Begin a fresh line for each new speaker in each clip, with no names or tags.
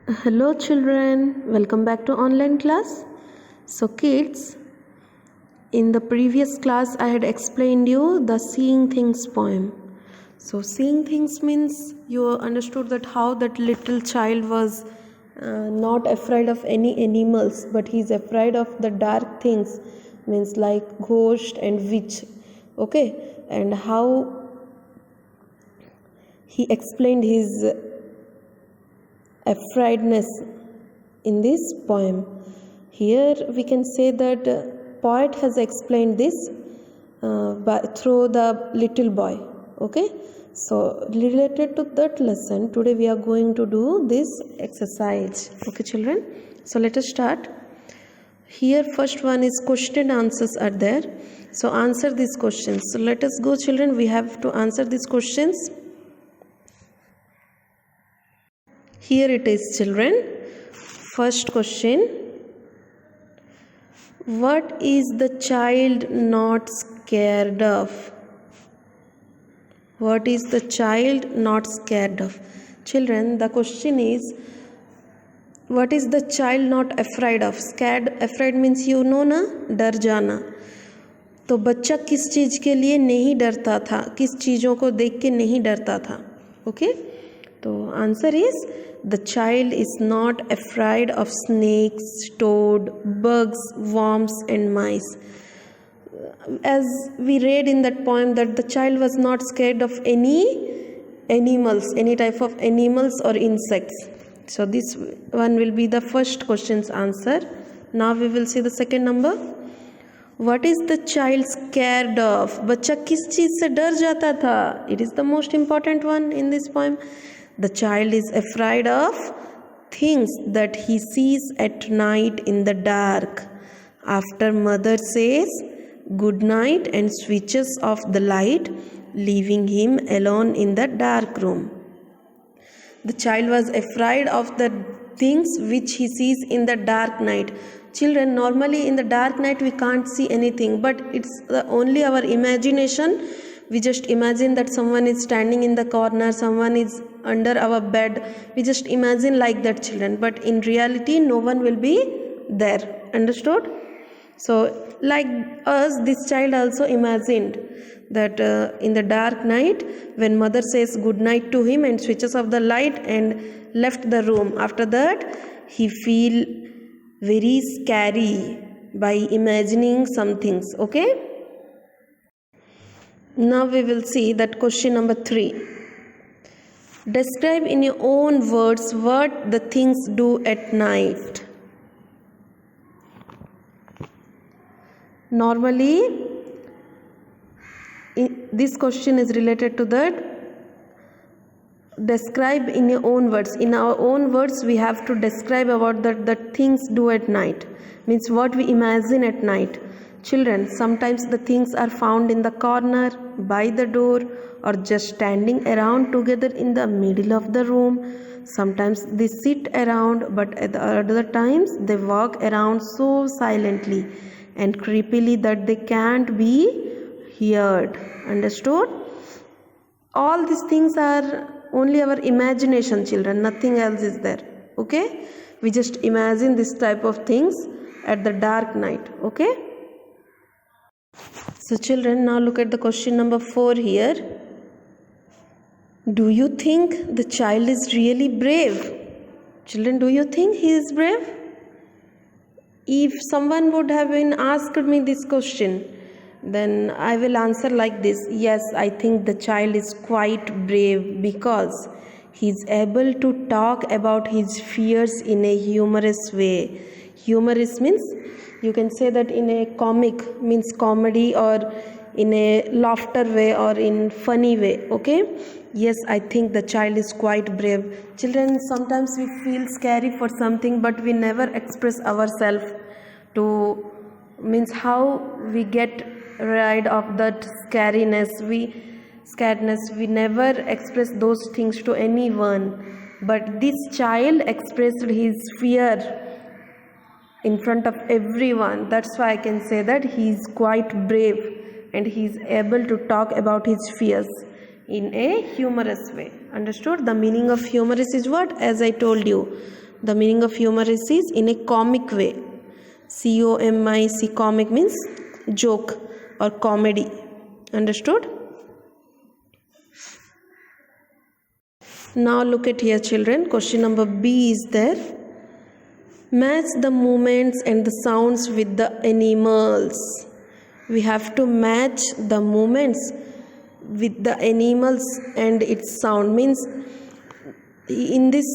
Hello children, welcome back to online class. So kids, in the previous class I had explained you the seeing things poem. So seeing things means you understood that how that little child was not afraid of any animals, but he's afraid of the dark things, means like ghost and witch. Okay, and how he explained his afraidness in this poem. Here we can say that poet has explained this through the little boy. Okay, so related to that lesson, today we are going to do this exercise. Okay children, so let us start. Here first one is question answers are there, so answer these questions. So let us go children, we have to answer these questions. Here it is children. First question. What is the child not scared of? What is the child not scared of? Children, the question is, what is the child not afraid of? Scared, afraid means you know ना, डर जाना. तो बच्चा किस चीज़ के लिए नहीं डरता था, किस चीज़ों को देख के नहीं डरता था? ओके, तो answer is the child is not afraid of snakes, toad, bugs, worms and mice. As we read in that poem that the child was not scared of any animals, any type of animals or insects. So this one will be the first question's answer. Now we will see the second number. What is the child scared of? बच्चा किस चीज़ से डर जाता था? It is the most important one in this poem. The child is afraid of things that he sees at night in the dark. After mother says good night and switches off the light, leaving him alone in the dark room. The child was afraid of the things which he sees in the dark night. Children, normally in the dark night we can't see anything, but it's only our imagination. We just imagine that someone is standing in the corner, someone is under our bed. We just imagine like that children, but in reality no one will be there. Understood? So like us, this child also imagined that in the dark night when mother says good night to him and switches off the light and left the room, after that he feel very scary by imagining some things. Okay, now we will see that question number 3. Describe in your own words what the things do at night. Normally this question is related to that. Describe in your own words. In our own words we have to describe about the things do at night, means what we imagine at night. Children, sometimes the things are found in the corner, by the door, or just standing around together in the middle of the room. Sometimes they sit around, but at the other times they walk around so silently and creepily that they can't be heard. Understood? All these things are only our imagination children, nothing else is there. Okay, we just imagine this type of things at the dark night. Okay, so children, now look at the question number 4 here. Do you think the child is really brave? Children, do you think he is brave? If someone would have been asked me this question, then I will answer like this. Yes, I think the child is quite brave because he is able to talk about his fears in a humorous way. Humorous means you can say that in a comic, means comedy, or in a laughter way or in funny way. Okay, yes, I think the child is quite brave. Children, sometimes we feel scary for something, but we never express ourselves to, means how we get rid of that scaredness. We never express those things to anyone, but this child expressed his fear in front of everyone. That's why I can say that he is quite brave and he is able to talk about his fears in a humorous way. Understood? The meaning of humorous is what? As I told you, The meaning of humorous is in a comic way. C-O-M-I-C, comic means joke or comedy. Understood? Now look at here, children. Question number B is there. Match the movements and the sounds with the animals. We have to match the movements with the animals and its sound. Means in this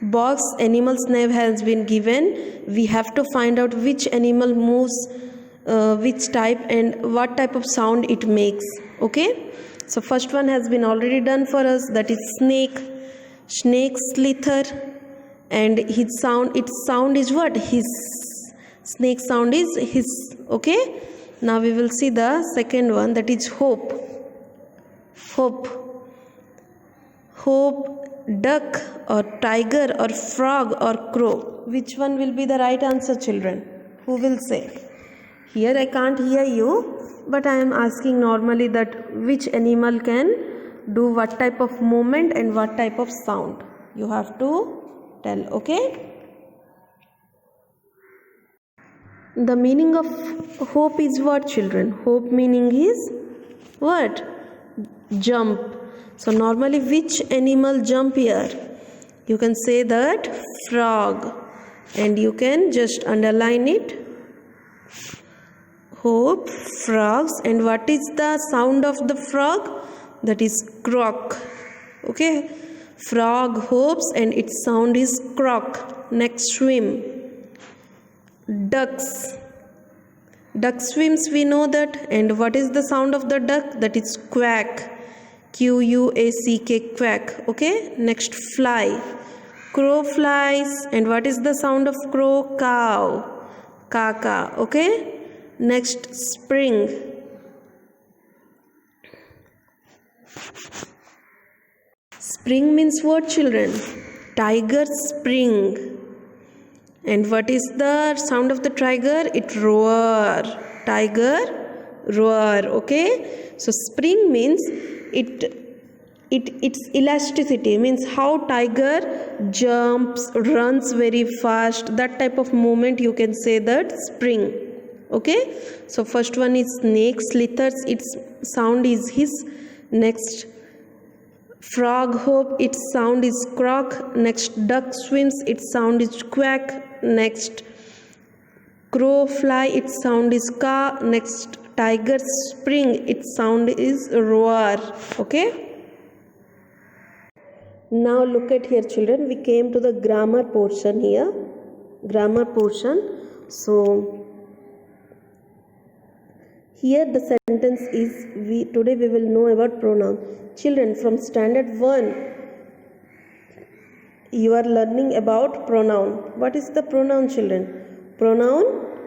box animal's name has been given. We have to find out which animal moves which type and what type of sound it makes. Okay, so first one has been already done for us, that is snake. Snake slither, and its sound is what? His. Snake sound is his. Okay, now we will see the second one, that is hope. Hope, duck or tiger or frog or crow. Which one will be the right answer, children? Who will say? Here I can't hear you, but I am asking normally that which animal can do what type of movement and what type of sound. You have to tell, okay? The meaning of hope is what, children? Hope meaning is what? Jump. So normally which animal jump here? You can say that frog, and you can just underline it. Hope, frogs, and what is the sound of the frog? That is croak. Okay, frog hopes and its sound is croak. Next, swim. Ducks. Duck swims, we know that. And what is the sound of the duck? That is quack. Q-U-A-C-K, quack. Okay, next, fly. Crow flies, and what is the sound of crow? Cow. Kaka. Okay, next, spring. Spring means what, children? Tiger spring. And what is the sound of the tiger? It roar. Tiger roar. Okay, so spring means its elasticity, means how tiger jumps, runs very fast. That type of movement you can say that spring. Okay, so first one is snake slithers, its sound is hiss. Next, frog hope, its sound is croak. Next, duck swims, its sound is quack. Next, crow fly, its sound is caw. Next, tiger spring, its sound is roar. Okay, now look at here, children. We came to the grammar portion here. Grammar portion. So here the sentence is, today we will know about pronoun. Children, from standard 1 you are learning about pronoun. What is the pronoun, children? Pronoun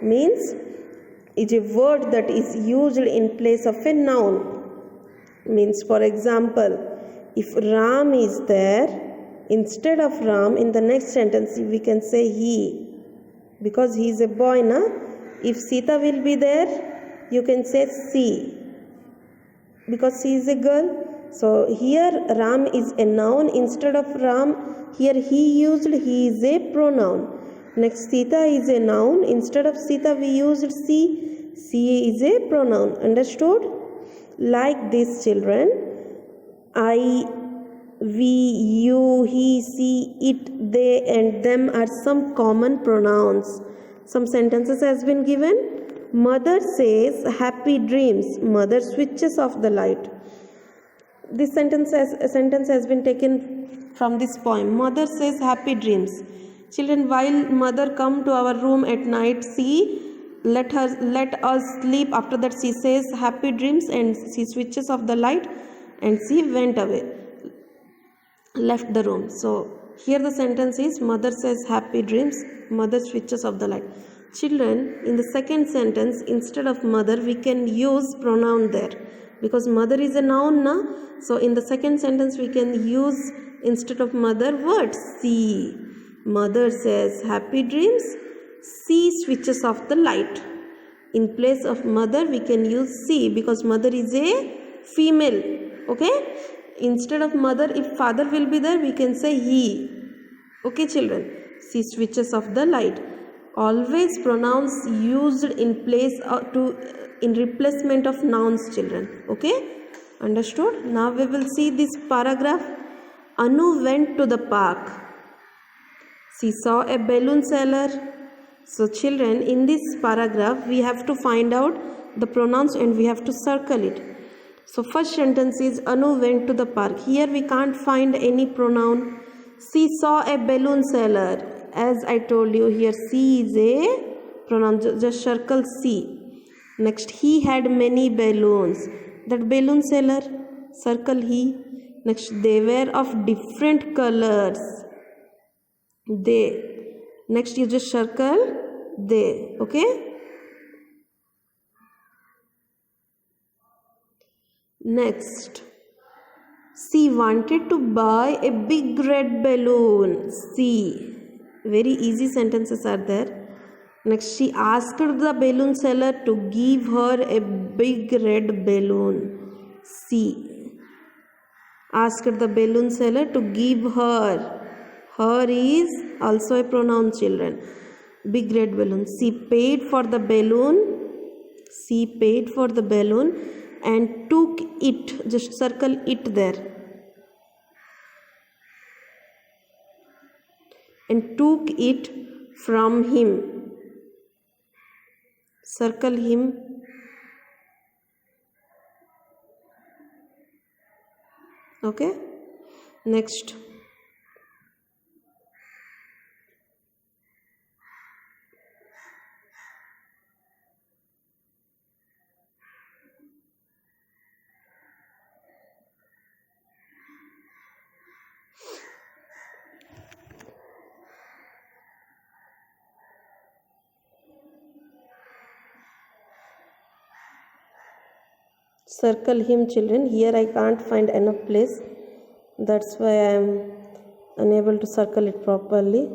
means is a word that is used in place of a noun. Means, for example, if Ram is there, instead of Ram in the next sentence we can say he, because he is a boy, na? If Sita will be there, you can say she, because she is a girl. So here Ram is a noun. Instead of Ram, here he used he is a pronoun. Next, Sita is a noun. Instead of Sita we used she. She is a pronoun. Understood? Like this, children. I, we, you, he, she, it, they and them are some common pronouns. Some sentences has been given. Mother says happy dreams. Mother switches off the light. This sentence has been taken from this poem. Mother says happy dreams. Children, while mother come to our room at night, she let us sleep. After that she says happy dreams and she switches off the light and she went away, left the room. So here the sentence is mother says happy dreams, mother switches off the light. Children, in the second sentence, instead of mother we can use pronoun there, because mother is a noun, na? So in the second sentence we can use, instead of mother, what? She. Mother says happy dreams, she switches off the light. In place of mother we can use she, because mother is a female. Okay, instead of mother, if father will be there we can say he. Okay, children. See, switches off the light. Always pronouns used in place in replacement of nouns, children. Okay, understood? Now we will see this paragraph. Anu went to the park. She saw a balloon seller. So children, in this paragraph we have to find out the pronouns and we have to circle it. So first sentence is Anu went to the park. Here we can't find any pronoun. She saw a balloon seller. As I told you, here she is a pronoun. Just circle she. Next, he had many balloons. That balloon seller, circle he. Next, they were of different colors. They. Next, you just circle they. Okay. Next, she wanted to buy a big red balloon. See, very easy sentences are there. Next, she asked the balloon seller to give her a big red balloon. See, asked the balloon seller to give her. Her is also a pronoun, children. Big red balloon. She paid for the balloon. She paid for the balloon and took it. Just circle it there. And took it from him. Circle him. Okay. Next. Circle him, children. Here I can't find enough place. That's why I am unable to circle it properly.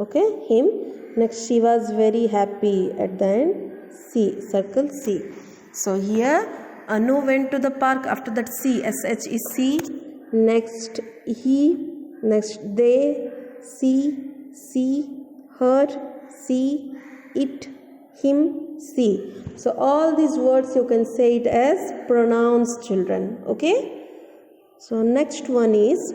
Okay, him. Next, she was very happy. At the end, C. Circle C. So here, Anu went to the park. After that, C. SH is C. Next, he. Next, they. She, her, she, it, him, she. So all these words you can say it as pronouns, children. Okay. So next one is